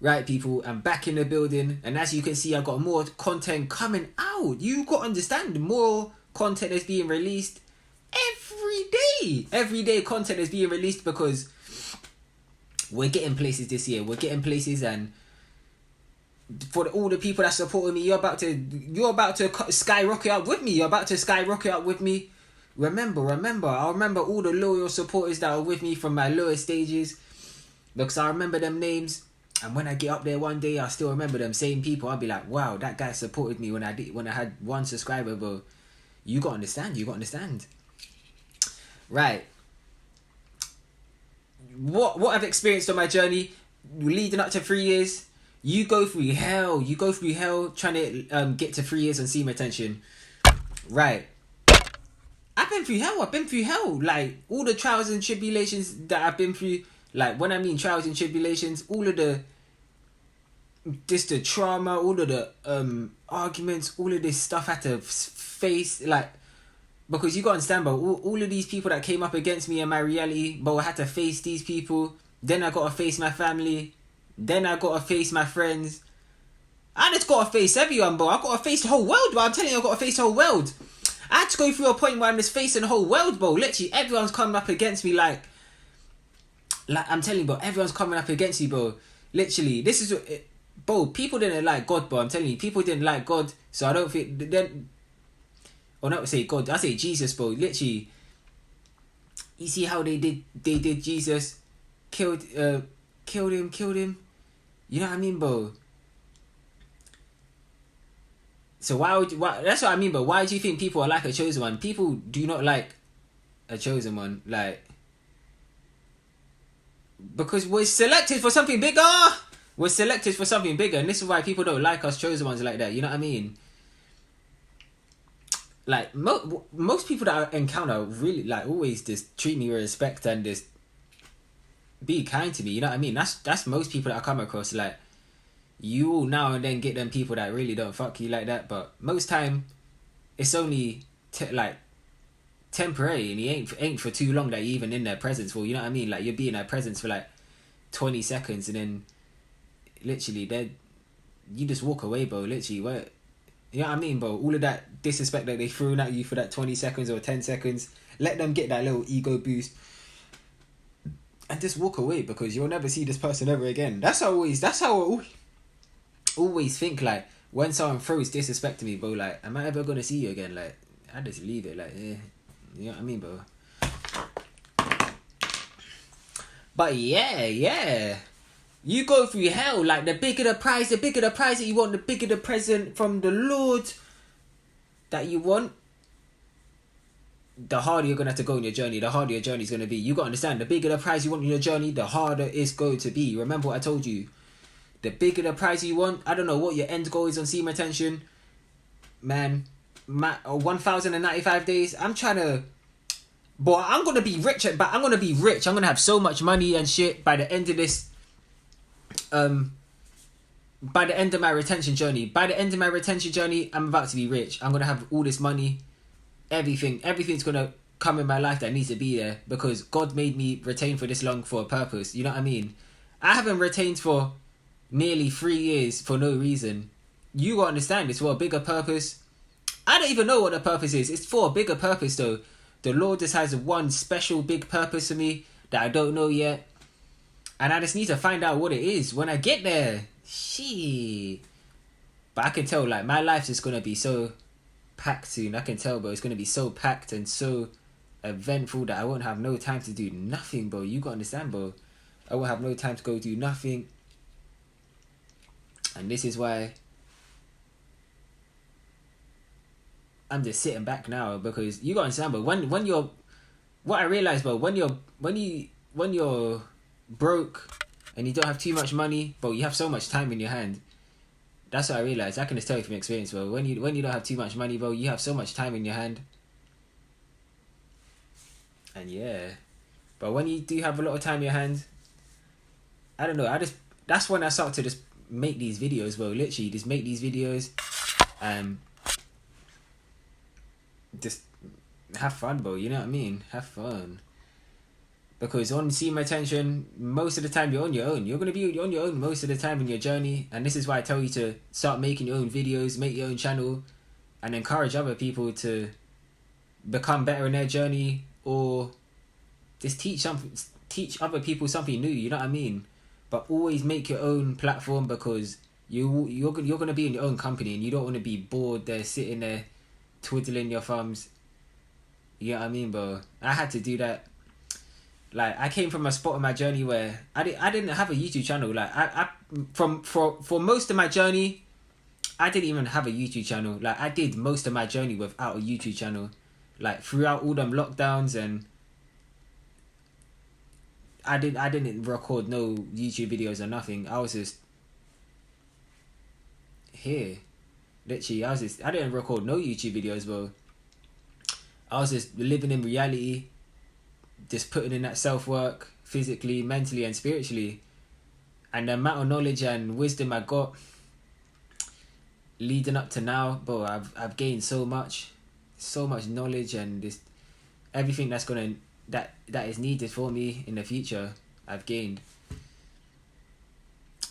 Right, people, I'm back in the building, and as you can see, I've got more content coming out. You got to understand, more content is being released every day. Every day content is being released because we're getting places this year. We're getting places, and for all the people that supported me, you're about to skyrocket up with me. You're about to skyrocket up with me. Remember, I remember all the loyal supporters that were with me from my lowest stages, because I remember them names. And when I get up there one day, I still remember them same people. I'll be like, wow, that guy supported me when I had 1 subscriber, bro. You gotta understand. Right. What I've experienced on my journey, leading up to 3 years, you go through hell trying to get to 3 years on semen retention. Right. I've been through hell. Like, all the trials and tribulations that I've been through. Like, when I mean trials and tribulations, all of the trauma, all of the arguments, all of this stuff I had to face, like, because you gotta understand, bro, all of these people that came up against me in my reality, but I had to face these people. Then I gotta face my family. Then I gotta face my friends. I just gotta face everyone, bro. I gotta face the whole world, bro. I'm telling you, I gotta face the whole world. I had to go through a point where I'm just facing the whole world, bro. Literally, everyone's coming up against me, like I'm telling you, bro, everyone's coming up against you, bro. Literally, this is... Bro, people didn't like God, bro. I'm telling you, people didn't like God. So I don't think... Or not say God, I say Jesus, bro. Literally, you see how they did Jesus? Killed him. You know what I mean, bro? So why that's what I mean, bro. Why do you think people are like a chosen one? People do not like a chosen one. Like... Because we're selected for something bigger. We're selected for something bigger, and this is why people don't like us chosen ones like that. You know what I mean? Like, most people that I encounter really, like, always just treat me with respect and just be kind to me. You know what I mean? That's most people that I come across. Like, you will now and then get them people that really don't fuck you like that, but most time it's only temporary, and you ain't for too long that you're even in their presence for. You know what I mean? Like, you'll be in their presence for like 20 seconds, and then literally you just walk away, bro. Literally, what? You know what I mean, bro? All of that disrespect that they threw at you for that 20 seconds or 10 seconds, let them get that little ego boost and just walk away, because you'll never see this person ever again. That's how I always think, like, when someone throws disrespect to me, bro, like, am I ever gonna see you again? Like, I just leave it, like, you know what I mean, bro? But yeah. You go through hell, like, the bigger the prize that you want, the bigger the present from the Lord that you want, the harder you're going to have to go on your journey, the harder your journey is going to be. You got to understand, the bigger the prize you want in your journey, the harder it's going to be. Remember what I told you. The bigger the prize you want, I don't know what your end goal is on semen retention. Man, 1,095 days, I'm trying to... Boy, I'm going to be rich, but I'm going to be rich. I'm going to have so much money and shit by the end of this... by the end of my retention journey. I'm about to be rich. I'm gonna have all this money. Everything's gonna come in my life that needs to be there, because God made me retain for this long for a purpose. You know what I mean? I haven't retained for nearly 3 years for no reason. You gotta understand, it's for a bigger purpose. I don't even know what the purpose is. It's for a bigger purpose though. The Lord just has one special big purpose for me that I don't know yet. And I just need to find out what it is when I get there. Shit. But I can tell, like, my life's just going to be so packed soon. I can tell, bro. It's going to be so packed and so eventful that I won't have no time to do nothing, bro. You got to understand, bro. I won't have no time to go do nothing. And this is why I'm just sitting back now, because you got to understand, bro. When you're... What I realized, bro, when you're broke and you don't have too much money, but you have so much time in your hand. That's what I realized. I can just tell you from experience, bro. When you don't have too much money, bro, you have so much time in your hand. And yeah, but when you do have a lot of time in your hand, I don't know. That's when I start to just make these videos, bro. Literally, just make these videos, just have fun, bro. You know what I mean? Have fun. Because on seam retention, most of the time you're on your own. You're going to be on your own most of the time in your journey. And this is why I tell you to start making your own videos, make your own channel, and encourage other people to become better in their journey, or just teach other people something new, you know what I mean? But always make your own platform, because you're going to be in your own company, and you don't want to be bored there sitting there twiddling your thumbs. You know what I mean, bro? I had to do that. Like, I came from a spot in my journey where I didn't have a YouTube channel. Like, for most of my journey, I didn't even have a YouTube channel. Like, I did most of my journey without a YouTube channel. Like, throughout all them lockdowns, and I didn't record no YouTube videos or nothing. I was just here. Literally, I didn't record no YouTube videos, bro. I was just living in reality, just putting in that self-work, physically, mentally, and spiritually. And the amount of knowledge and wisdom I got leading up to now, bro, I've gained so much knowledge, and this everything that is needed for me in the future, I've gained.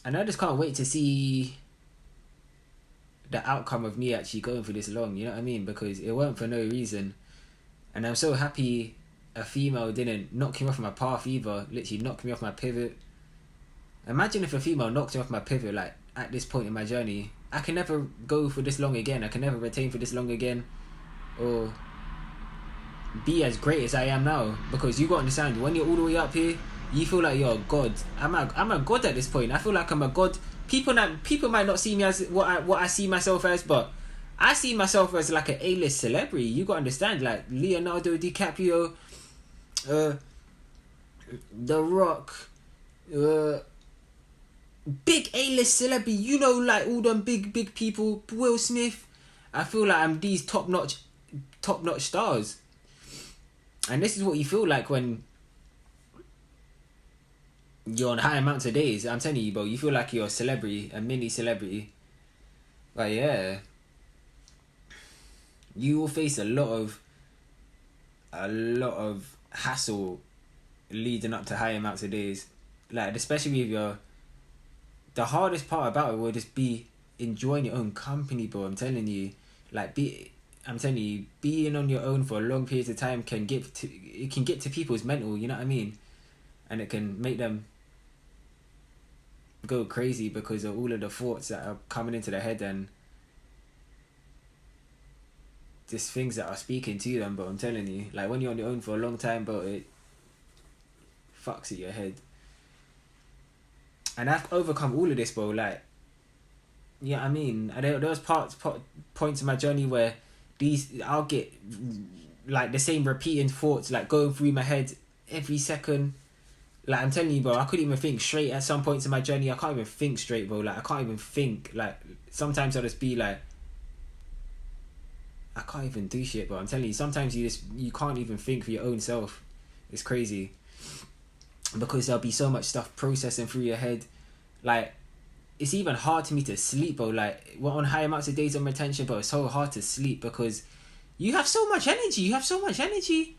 And I just can't wait to see the outcome of me actually going for this long, you know what I mean? Because it weren't for no reason. And I'm so happy a female didn't knock me off my path either. Literally knocked me off my pivot. Imagine if a female knocked me off my pivot, like, at this point in my journey. I can never go for this long again. I can never retain for this long again, or be as great as I am now. Because you got to understand, when you're all the way up here, you feel like you're a god. I'm a god at this point. I feel like I'm a god. People might not see me as what I see myself as, but I see myself as like an A-list celebrity. You got to understand, like Leonardo DiCaprio, The Rock, big A-list celebrity. You know, like all them big people. Will Smith. I feel like I'm these top-notch stars. And this is what you feel like when you're on high amounts of days. I'm telling you, bro, you feel like you're a celebrity, a mini celebrity. But yeah, you will face a lot of hassle leading up to high amounts of days. Like, especially if the hardest part about it will just be enjoying your own company, bro. I'm telling you, being on your own for a long period of time can get to people's mental, you know what I mean? And it can make them go crazy because of all of the thoughts that are coming into their head, and just things that are speaking to them. But I'm telling you, like, when you're on your own for a long time, bro, it fucks at your head. And I've overcome all of this, bro. Like, yeah, I mean, there was points in my journey where I'll get like the same repeating thoughts, like, going through my head every second. Like, I'm telling you, bro, I couldn't even think straight at some points in my journey. I can't even think straight, bro. Like, I can't even think. Like, sometimes I'll just be like, I can't even do shit, bro. I'm telling you, sometimes you can't even think for your own self. It's crazy. Because there'll be so much stuff processing through your head. Like, it's even hard to me to sleep, bro. Like, we're on high amounts of days of retention, but it's so hard to sleep because you have so much energy.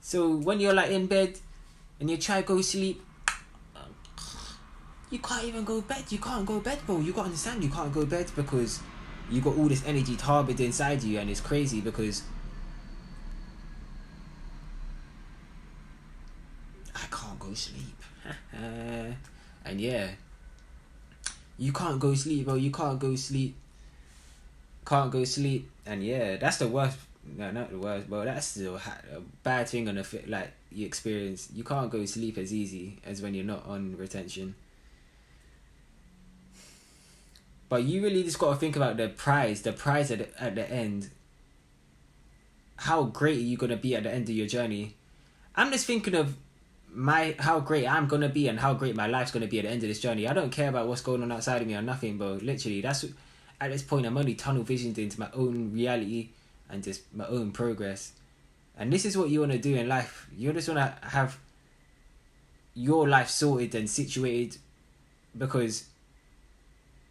So when you're like in bed and you try to go sleep, you can't even go bed. You can't go bed, bro. You gotta understand, you can't go bed because you got all this energy harbored inside you, and it's crazy because I can't go sleep. And yeah, you can't go sleep, bro. You can't go sleep. And yeah, that's the worst. No, not the worst, bro. That's a bad thing on like you experience. You can't go sleep as easy as when you're not on retention. But you really just got to think about the prize at the end. How great are you going to be at the end of your journey? I'm just thinking of how great I'm going to be and how great my life's going to be at the end of this journey. I don't care about what's going on outside of me or nothing, bro. Literally, at this point, I'm only tunnel visioned into my own reality and just my own progress. And this is what you want to do in life. You just want to have your life sorted and situated, because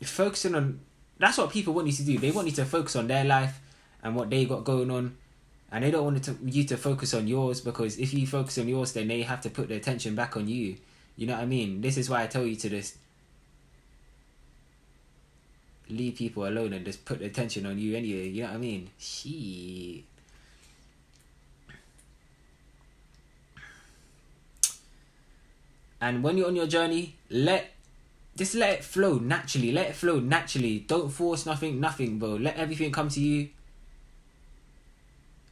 that's what people want you to do. They want you to focus on their life and what they got going on, And they don't want you to focus on yours, because if you focus on yours, then they have to put the attention back on you. You know what I mean? This is why I tell you to just leave people alone and just put the attention on you anyway. You know what I mean? Shit. And when you're on your journey, just let it flow naturally. Let it flow naturally. Don't force nothing, bro. Let everything come to you.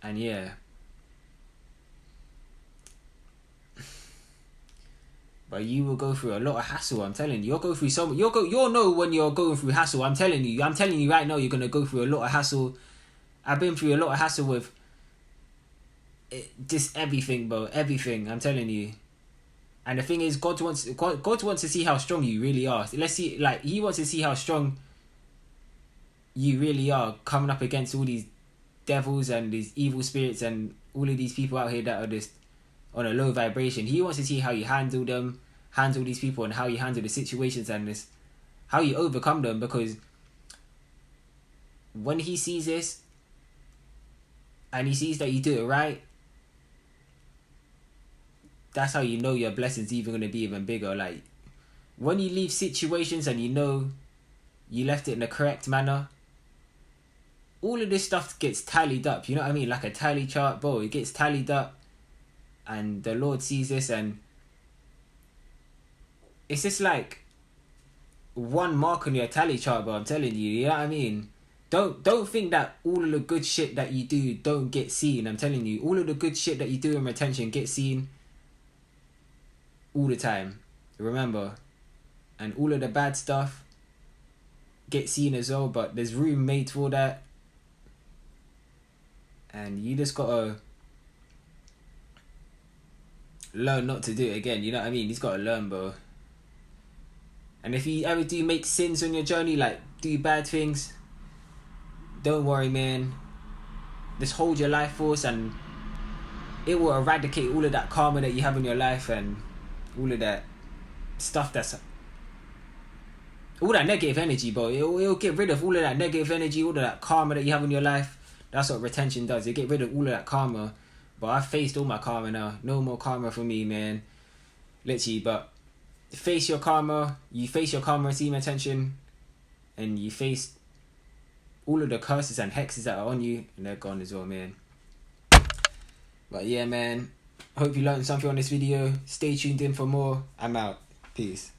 And yeah. But you will go through a lot of hassle, I'm telling you. You'll go through you'll know when you're going through hassle. I'm telling you right now, you're gonna go through a lot of hassle. I've been through a lot of hassle with just everything, bro. Everything, I'm telling you. And the thing is, God wants to see how strong you really are. Let's see, like, He wants to see how strong you really are, coming up against all these devils and these evil spirits and all of these people out here that are just on a low vibration. He wants to see how you handle these people, and how you handle the situations, and how you overcome them. Because when He sees this, and He sees that you do it right, that's how you know your blessing's even going to be even bigger. Like, when you leave situations and you know you left it in the correct manner, all of this stuff gets tallied up. You know what I mean? Like a tally chart, bro. It gets tallied up, and the Lord sees this, and it's just like one mark on your tally chart, bro. I'm telling you. You know what I mean? Don't think that all of the good shit that you do don't get seen. I'm telling you, all of the good shit that you do in retention gets seen all the time. Remember. And all of the bad stuff gets seen as well, but there's room made for that. And you just gotta learn not to do it again. You know what I mean? You just gotta learn, bro. And if you ever do make sins on your journey, like do bad things, don't worry, man. Just hold your life force, and it will eradicate all of that karma that you have in your life, and all of that stuff all that negative energy, bro. It'll get rid of all of that negative energy, all of that karma that you have in your life. That's what retention does. It get rid of all of that karma. But I've faced all my karma now. No more karma for me, man. Literally, but face your karma. You face your karma, receive attention, and you face all of the curses and hexes that are on you, and they're gone as well, man. But yeah, man. Hope you learned something on this video. Stay tuned in for more. I'm out. Peace.